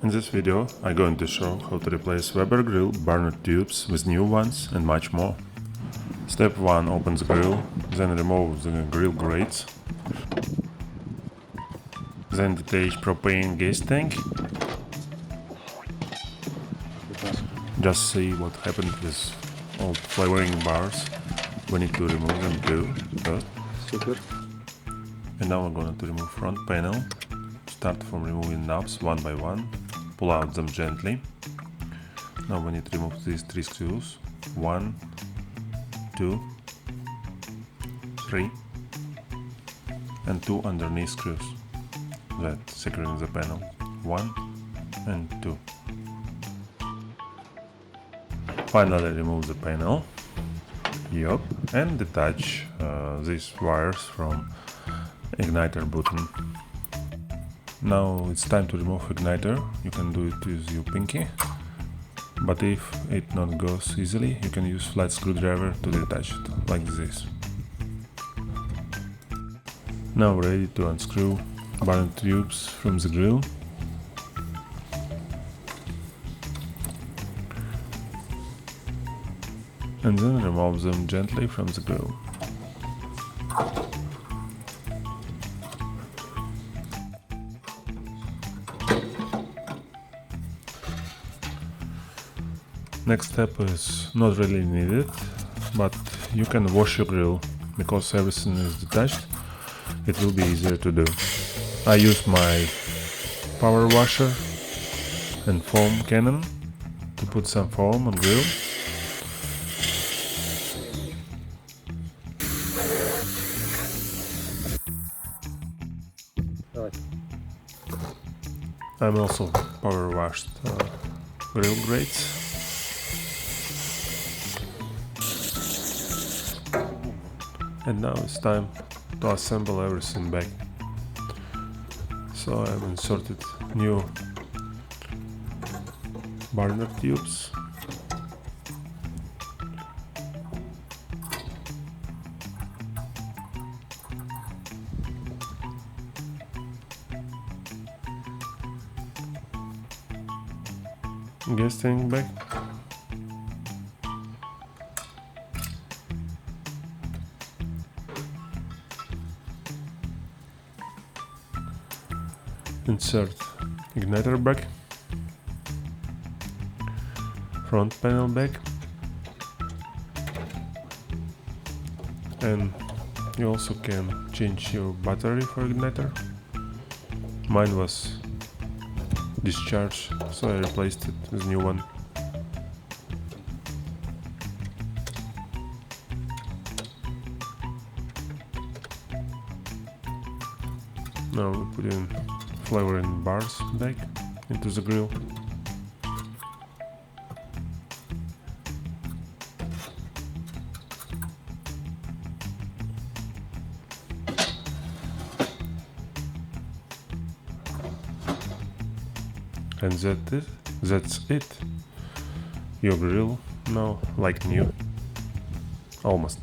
In this video, I'm going to show how to replace Weber grill burner tubes with new ones and much more. Step 1. Open the grill, then remove the grill grates. Then detach propane gas tank. Just see what happened with old flavoring bars. We need to remove them too first. Super. And now we're going to remove front panel. Start from removing knobs one by one. Pull out them gently. Now we need to remove these 3 screws. 1, 2, 3, and 2 underneath screws that secure the panel. 1 and 2. Finally remove the panel. Yup, and detach these wires from igniter button. Now it's time to remove igniter. You can do it with your pinky, but if it not goes easily, you can use flat screwdriver to detach it, like this. Now we're ready to unscrew burner tubes from the grill. And then remove them gently from the grill. Next step is not really needed, but you can wash your grill. Because everything is detached, it will be easier to do. I use my power washer and foam cannon to put some foam on grill. I'm also power washed grill grates. And now it's time to assemble everything back. So I've inserted new burner tubes. Gas tank back. Insert igniter back, front panel back, and you also can change your battery for igniter. Mine was discharged, so I replaced it with a new one. Now we put in flavoring bars back into the grill. And that's it. Your grill now like new. Almost.